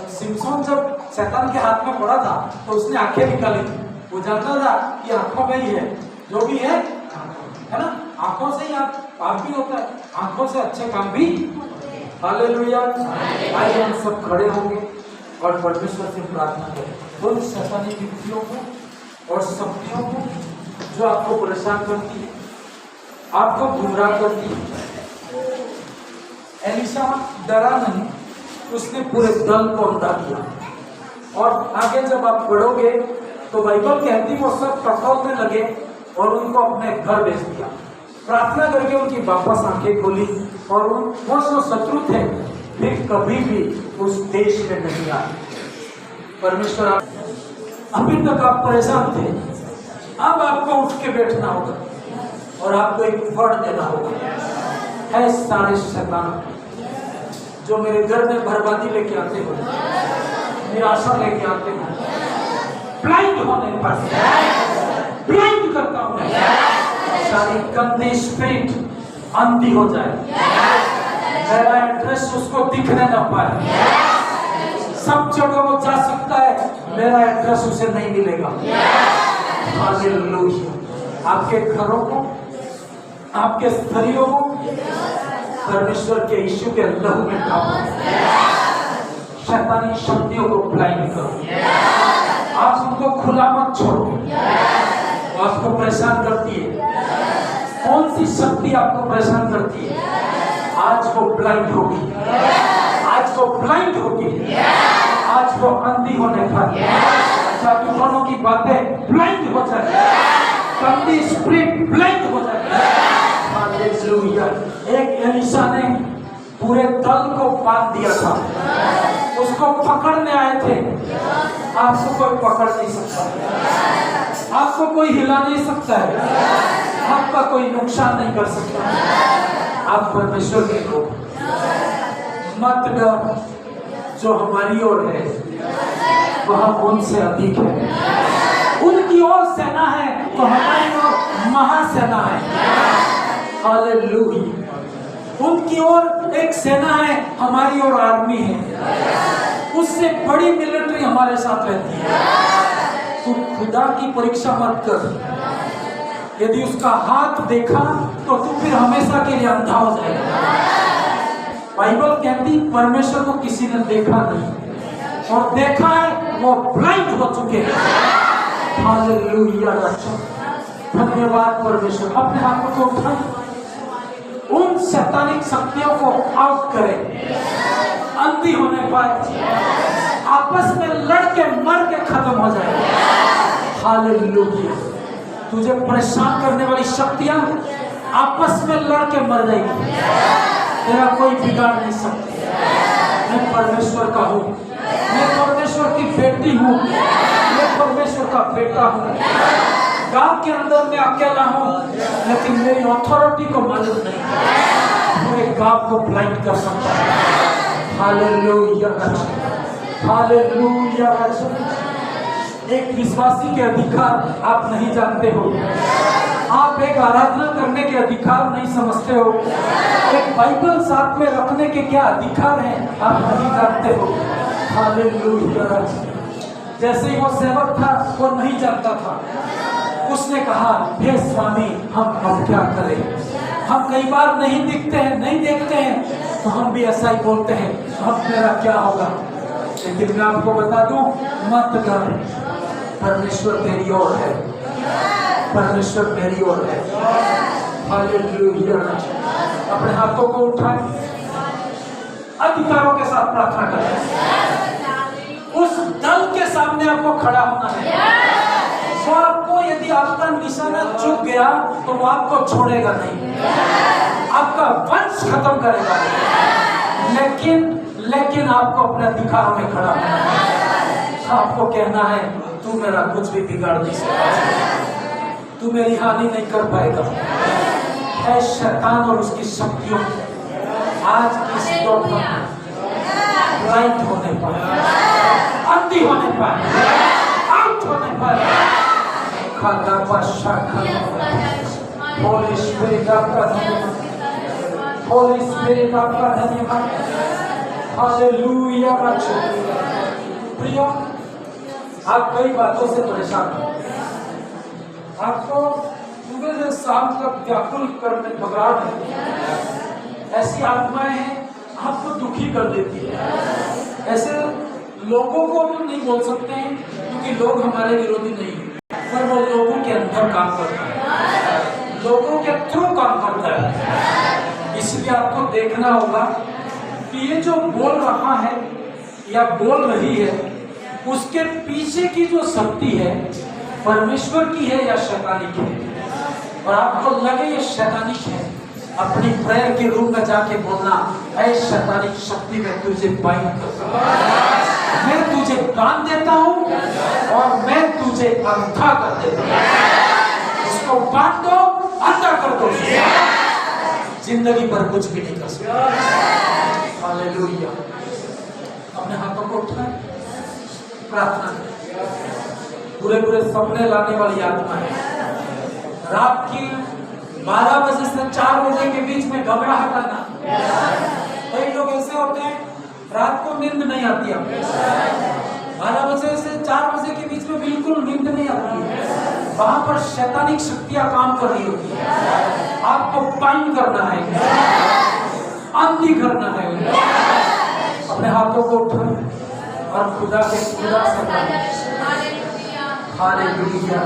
सिमसोन जब शैतान के हाथ में पड़ा था तो उसने आंखें निकाली थी। वो जानता था कि आंखों में ही है, जो भी है ना, आंखों से ही आप भी होता है, आंखों से अच्छे काम भी। हालेलुया। आइए हम सब खड़े होंगे और परमेश्वर से प्रार्थना करें उन शैतानी युक्तियों को और शक्तियों को जो आपको परेशान करती है, आपको गुमराह करती है। एलिशा डरा नहीं, उसने पूरे दल को अंधा किया। और आगे जब आप पढ़ोगे तो बाइबल कहती वो सब टटोलने लगे और उनको अपने घर भेज दिया। प्रार्थना करके उनकी वापस आंखें खोली और वो जो शत्रु थे फिर कभी भी उस देश में नहीं आए। परमेश्वर, अभी तक आप परेशान थे, अब आपको उठ के बैठना होगा और आपको एक वर्ड देना होगा। है सारे शैतान जो मेरे घर में बर्बादी लेके आते हो, निराशा लेके आते हो, ब्लाइंड होने पर ब्लाइंड करता हूं, सारी गंदी स्पिरिट अंधी हो जाए, मेरा एड्रेस उसको दिखने न पाए। सब जगह वो जा सकता है, मेरा एड्रेस उसे नहीं मिलेगा। हालेलुया। आपके घरों को, आपके स्त्रियों को परमेश्वर के यीशु के लहू में ढांको, शैतानी शक्तियों को ब्लाइंड करो। आप उनको खुला मत छोड़ो, वो आपको परेशान करती है। कौन सी शक्ति आपको परेशान करती है? आज वो ब्लाइंड होगी, आज वो ब्लाइंड होगी, आज वो अंधी होने पर तूफानों की बातें ब्लाइंड हो जाए, गंदी स्पिरिट ब्लाइंड हो जाए। हालेलुया। एक एलिशा ने पूरे दल को बांध दिया था, उसको पकड़ने आए थे। आपको कोई पकड़ नहीं सकता, आपको कोई हिला नहीं सकता है, आपका कोई नुकसान नहीं कर सकता। आप परमेश्वर के लोग, मत डर, जो हमारी ओर है वह उनसे अधिक है। उनकी ओर सेना है तो हमारी ओर महासेना है। हालेलुया। उनकी ओर एक सेना है, हमारी ओर आर्मी है। उससे बड़ी मिलिट्री हमारे साथ रहती है। तू खुदा की परीक्षा मत कर। यदि उसका हाथ देखा तो तू फिर हमेशा के लिए अंधा हो जाएगा। बाइबल कहती परमेश्वर को किसी ने देखा नहीं, और देखा है वो ब्लाइंड हो चुके हैं। हालेलुया। धन्यवाद परमेश्वर। अपने हाथों को उठाएं, उन शैतानिक शक्तियों को आउट करें, अंधी होने पाए, आपस में लड़के मर के खत्म हो जाए। हालेलुया। तुझे परेशान करने वाली शक्तियां आपस में लड़के मर जाएगी, तेरा कोई बिगाड़ नहीं सकता। मैं परमेश्वर का हूँ, मैं परमेश्वर की बेटी हूँ, मैं परमेश्वर का बेटा हूँ। गांव के अंदर मैं अकेला हूँ, लेकिन मेरी अथॉरिटी को मालूम नहीं, पूरे गांव को ब्लाइंड कर सकता है। हालेलुया। हालेलुया। एक विश्वासी के अधिकार आप नहीं जानते हो, आप एक आराधना करने के अधिकार नहीं समझते हो, एक बाइबल साथ में रखने के क्या अधिकार हैं आप नहीं जानते हो। हालेलुया। जैसे ही वो सेवक था वो नहीं जानता था, उसने कहा हे स्वामी हम अब क्या करें, हम कई बार नहीं दिखते हैं, नहीं देखते हैं, तो हम भी ऐसा ही बोलते हैं अब मेरा क्या होगा। लेकिन मैं आपको बता दूं, मत कर, परमेश्वर तेरी ओर है, परमेश्वर तेरी ओर है। हालेलुया। अपने हाथों को उठाएं, अधिकारों के साथ प्रार्थना करें। उस दल के सामने आपको खड़ा होना है, वो आपको यदि आपका निशाना चूक गया तो वो आपको छोड़ेगा नहीं, आपका वंश खत्म करेगा, लेकिन आपको अपने अधिकारों में खड़ा होना है। आपको कहना है तू मेरा कुछ भी बिगाड़ नहीं सकता, तू मेरी हानि नहीं कर पाएगा। है शैतान और उसकी शक्तियों आज किस ब्लाइंड होने पर, अंधी होने पर, आउट होने पर, खाना पाशा खाना। होली स्पिरिट आपका धन्यवाद, होली स्पिरिट आपका धन्यवाद। हालेलुया। प्रिय, आप कई बातों से परेशान हैं, आपको सुबह से शाम तक व्याकुल करने घबराहट है, ऐसी आत्माएं हैं आपको दुखी कर देती है। ऐसे लोगों को हम नहीं बोल सकते हैं क्योंकि लोग हमारे विरोधी नहीं है, पर वो लोगों के अंदर काम करता है, लोगों के थ्रू काम करता है। इसलिए आपको देखना होगा कि ये जो बोल रहा है या बोल रही है, उसके पीछे की जो शक्ति है परमेश्वर की है या शैतानिक है। और आपको लगे ये शैतानिक है, अपनी प्रेयर के रूम में जाके बोलना, ऐ शैतानिक शक्ति में तुझे बाइंड करता हूं, मैं तुझे कान देता हूं और मैं तुझे अंधा कर देता हूं, उसको बांट दो, अंधा कर दो, जिंदगी पर कुछ भी नहीं कर सकता। हालेलुया। अपने हाथों को उठाएं, प्रार्थना करें। बुरे बुरे सपने लाने वाली आत्मा है, रात की 12 बजे से 4 बजे के बीच में घबराहट आना। कई लोग ऐसे होते हैं रात को नींद नहीं आती है, 12 बजे से 4 बजे के बीच में बिल्कुल नींद नहीं आती है, वहां पर शैतानिक शक्तियां काम कर रही होती है। आपको बाइंड करना है, अंधी करना है। अपने हाथों को उठाएं और खुदा से hallelujah,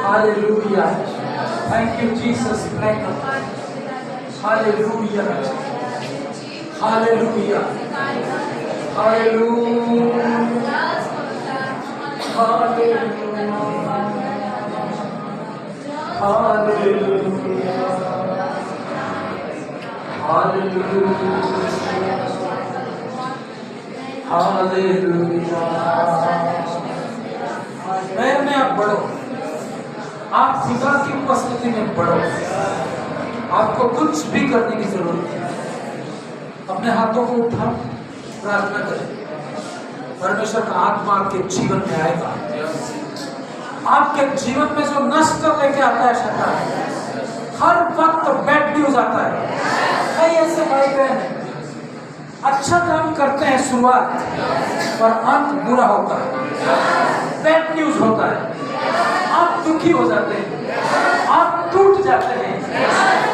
hallelujah. Thank you Jesus, thank you. Hallelujah, hallelujah, hallelujah, में आप बढ़ो, आप खुदा की उपस्थिति में बढ़ो, आपको कुछ भी करने की जरूरत नहीं। अपने हाथों को उठा, प्रार्थना करें, परमेश्वर का आत्मा आपके जीवन में आएगा। आपके जीवन में जो नष्ट लेके आता है शैतान, हर वक्त बैड न्यूज आता है। कई ऐसे भाई बहन अच्छा काम करते हैं शुरुआत, पर अंत बुरा होता है, बैड न्यूज होता है, आप दुखी हो जाते हैं, आप टूट जाते हैं।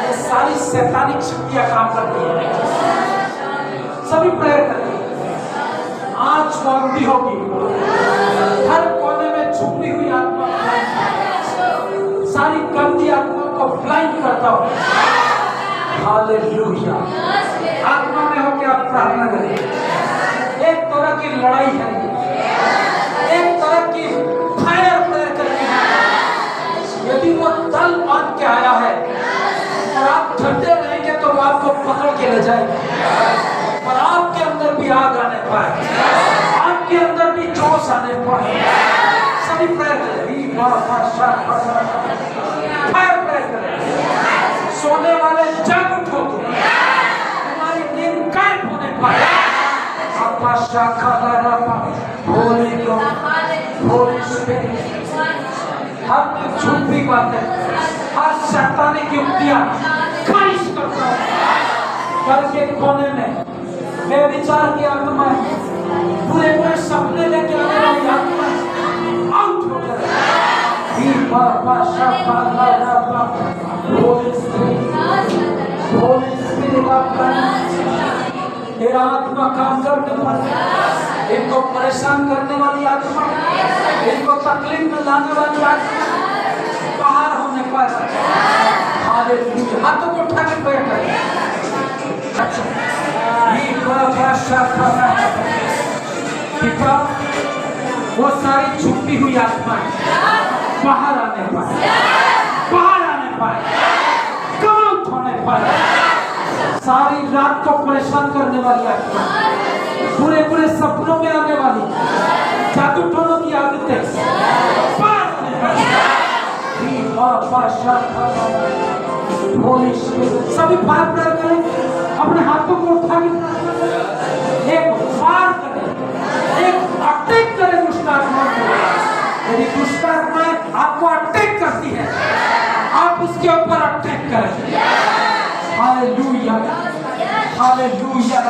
ये सारी शैतानिक शक्तियां काम करती हैं। सभी प्रेयर करें, आँच मांगती होगी, हर कोने में छुपी हुई आत्मा सारी गंदी आत्मा को ब्लाइंड करता हूँ। हालेलुया। आत्मा में होकर आप प्रार्थना करें। एक तरह की लड़ाई है, एक तरह की फायर प्रेयर करनी है। यदि वो दल बांध के आया है और आप डरते रहेंगे तो वो आपको पकड़ के ले जाएगा। और आपके अंदर भी आग आने पाए, आपके अंदर भी जोश आने पाए। सभी प्रेयर करें, फायर प्रेयर करें। सोने वाले जग उठो, तुम्हारी नींद कायम होने पाए। आपका शाखा होली को होली स्पिरिट, हर झूठी बातें, हर शैतानी की युक्तियां खारिज करता हूं। घर के कोने में बेविचार की आत्मा, पूरे पूरे सपने लेके आने वाली आत्मा आउट हो जाए। तेरा आत्मा काम करने वाली, इनको परेशान करने वाली आत्मा, इनको तकलीफ में लाने वाली आत्मा बाहर होने पर हाथों को उठा के पैर करें। पिता, वो सारी छुपी हुई आत्माएं बाहर आने पाए, बाहर आने पाए, कमाउट होने पाए। सारी रात को परेशान करने वाली आत्मा, पूरे पूरे सपनों में आने वाली जादू टोनों की आदतें बाहर आने पाए। सभी बात प्रयोग करें, अपने हाथों को उठा के एक वार करें, एक अटैक करें दुष्ट आत्मा को। यदि दुष्ट आत्माएं आपको अटैक करती है, आप उसके ऊपर अटैक करें। Hallelujah, hallelujah,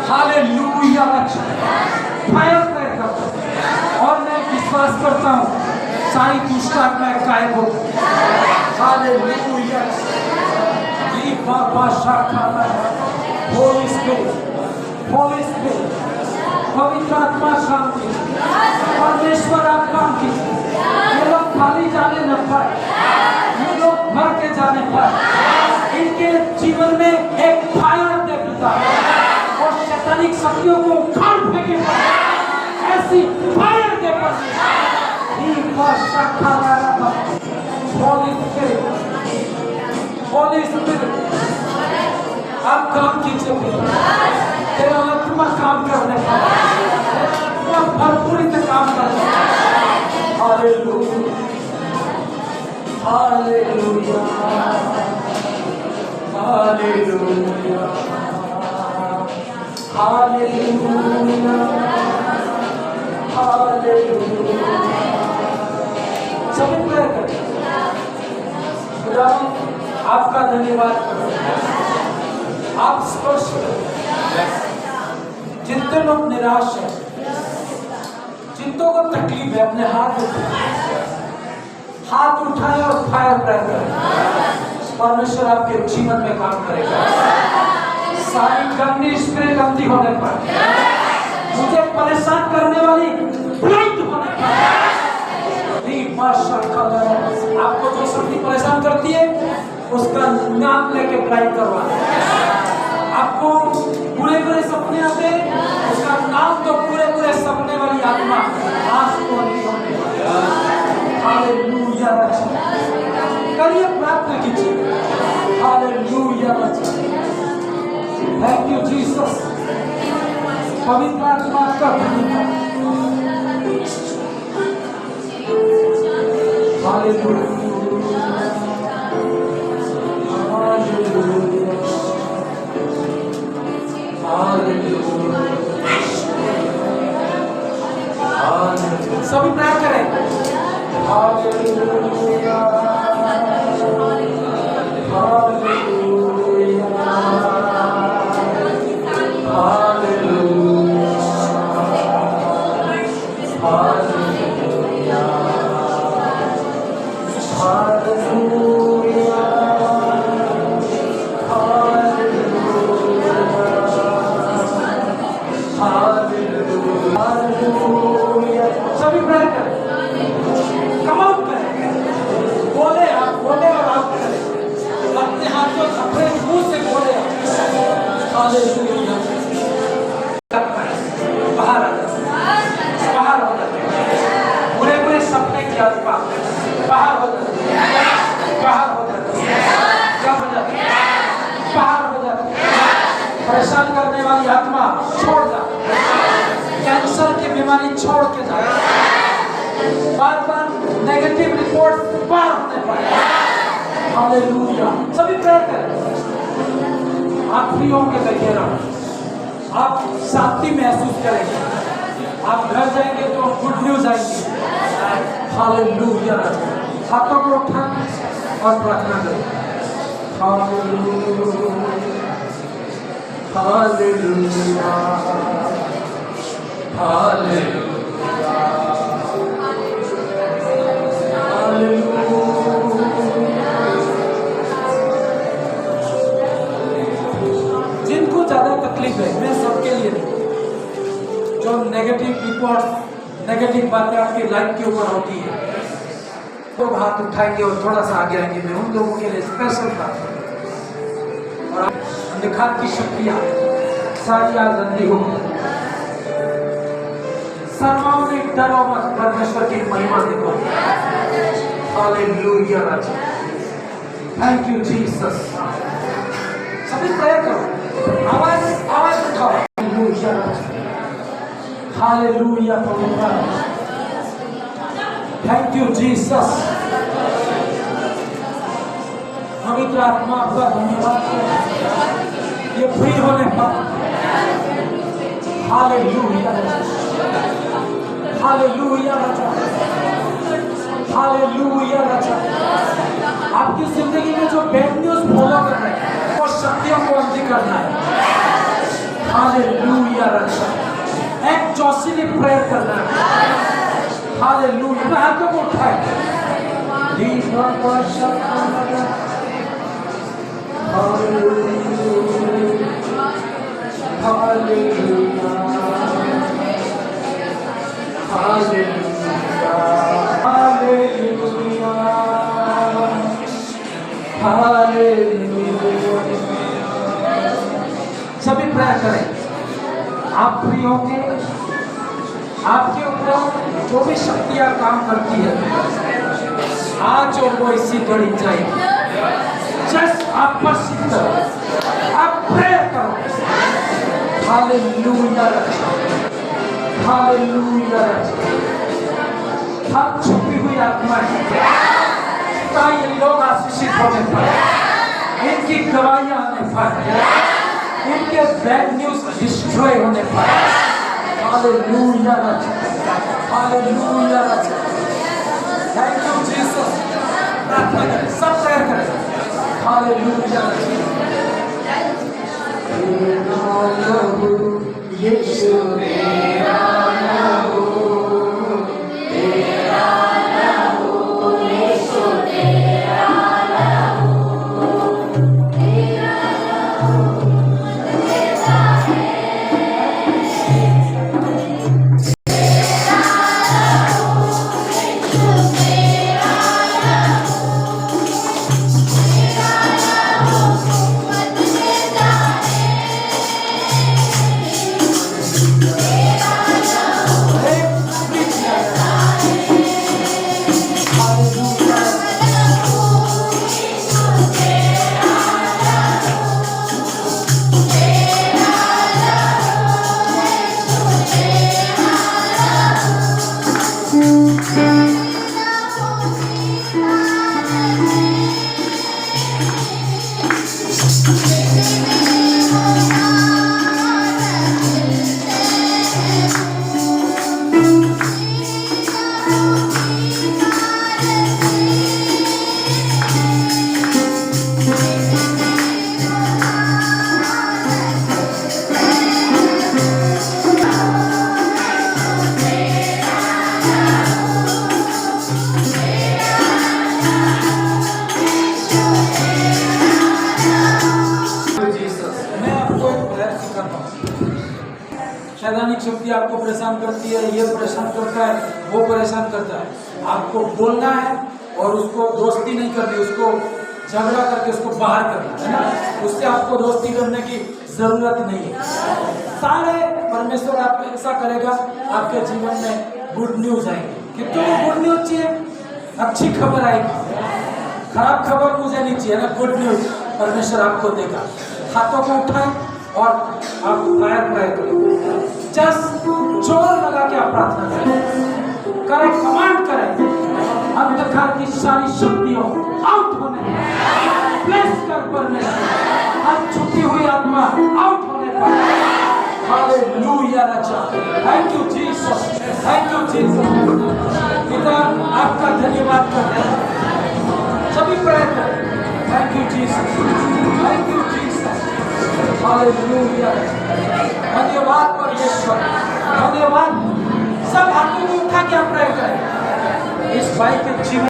hallelujah. फायर करेगा और मैं विश्वास करता हूँ सारी दुष्ट आत्माएं गायब हो। Hallelujah. Holi spirit, Holi spirit, पवित्र आत्मा शांति, परमेश्वर आप काम कीजिए। ये लोग खाली जाने न पाए, ये लोग मर के जाने पाए। इनके जीवन में एक फायर दे पिता, और शैतानिक शक्तियों को उखाड़ फेंके, ऐसी फायर दे पर। होली स्पिरिट, होली स्पिरिट, आप काम कीजिए। तेरा आत्मा काम करने का, आत्मा भरपूरी से काम करने का। Hallelujah, hallelujah, hallelujah, hallelujah, hallelujah. सभी प्रेयर करें। खुदा आपका धन्यवाद करो, आप स्पर्श करें। जितने लोग निराश हैं, जितनों को तकलीफ है, अपने हाथ उठाएं और फायर प्रेयर करें। परमेश्वर आपके जीवन में काम करेगा। सारी गंदी स्पिरिट अंधी होने पर, मुझे परेशान करने वाली ब्लाइंड होने पर, आपको जो शक्ति परेशान करती है उसका नाम लेके ब्लाइंड करवा। आपको पूरे पूरे सपने आते, उसका नाम तो पूरे पूरे सपने वाली आत्मा आज को हालेलुया। करिए, प्रार्थना कीजिए। Hallelujah, thank you Jesus. पवित्र आत्मा का धन्यवाद। हालेलुया, सभी प्रार्थना करें। Hallelujah, hallelujah, hallelujah, hallelujah, hallelujah. बाहर आ जाओ, बाहर हो जाओ, बुरे बुरे सपने की आत्मा बाहर हो जाओ, बाहर हो जाओ, क्या हो जाओ, बाहर हो जाओ। परेशान करने वाली आत्मा छोड़ जा, कैंसर की बीमारी छोड़ के जा, बार बार नेगेटिव रिपोर्ट बाहर होने पाए। हालेलुया। सभी प्रेयर करें, आप फ्री होकर बैठे रहो, आप शांति महसूस करेंगे, आप घर जाएंगे तो गुड न्यूज आएगी। हालेलुया। हाथों को उठाएं और प्रार्थना करें। Hallelujah, hallelujah, hallelujah, hallelujah. जिनको ज्यादा तकलीफ है, मैं सबके लिए नहीं, जो नेगेटिव रिपोर्ट, नेगेटिव बातें आपकी लाइफ के ऊपर होती है, तो हाथ उठाएंगे और थोड़ा सा आगे आएंगे। मैं उन लोगों के लिए स्पेशल प्रार्थना और अंधकार की शक्तियां सारी आज अंधी हो, सर्वोपरि डरो मत, परमेश्वर की महिमा देखो। Hallelujah Raja, thank you Jesus. सभी प्रेयर करो, आवाज आवाज उठाओ। Hallelujah, hallelujah Prabhu, thank you Jesus. पवित्र आत्मा आपका धन्यवाद, ये फ्री होने पर। हालेलुया, हालेलुया राजा, हालेलुया राजा। आपकी जिंदगी में जो बैड न्यूज फॉलो कर रहे हैं, वो शक्तियों को अंधी करना है। हालेलुया राजा, एक जोशीली प्रेयर करना है। हालेलुया, हाथों को उठाए। Hallelujah, hallelujah, hallelujah, hallelujah. सभी प्रेयर करें, आप फ्री होंगे। आपके ऊपर जो भी शक्तियां काम करती है आज और वो इसी घड़ी जाएगी। जस्ट आप पर सिद्ध करो, आप प्रेयर करो। Hallelujah, hallelujah. हम छुपी हुई आत्माएं, ये लोग आशीषित होने पर, इनकी गवाहियां आने पर, इनके बैड न्यूज डिस्ट्रॉय होने पर। Hallelujah, hallelujah. Thank you Jesus. प्रार्थना करें, सब प्रेयर करें। हालेलुया, यीशु मेरा लहू, तेरा लहू, यीशु तेरा लहू, तेरा लहू देता है, तेरा लहू, यीशु तेरा लहू, तेरा लहू मत देता है, तेरा शैतानिक शक्ति आपको परेशान करती है, ये परेशान करता है, वो परेशान करता है। आपको बोलना है और उसको दोस्ती नहीं करनी, उसको झगड़ा करके उसको बाहर करना है ना, उससे आपको दोस्ती करने की जरूरत नहीं है। सारे परमेश्वर आपको ऐसा करेगा, आपके जीवन में गुड न्यूज आएगी। कितनों को गुड न्यूज चाहिए? अच्छी खबर आएगी, खराब खबर मुझे नहीं चाहिए ना, गुड न्यूज परमेश्वर आपको देगा। हाथों को उठाएं और आप फायर प्रे करें, जस्ट जोर लगा के आप प्रार्थना करें, कमांड करें अंधकार की सारी शक्तियों आउट होने, ब्लेस कर परमेश्वर, हर छुपी हुई आत्मा आउट होने पर। Hallelujah Raja, thank you Jesus, thank you Jesus. पिता आपका धन्यवाद करते हैं, सभी प्रेयर करें, thank you Jesus, thank you Jesus, hallelujah, धन्यवाद परमेश्वर, धन्यवाद। सब हाथों को उठा के आप प्रेयर करें इस भाई के जीवन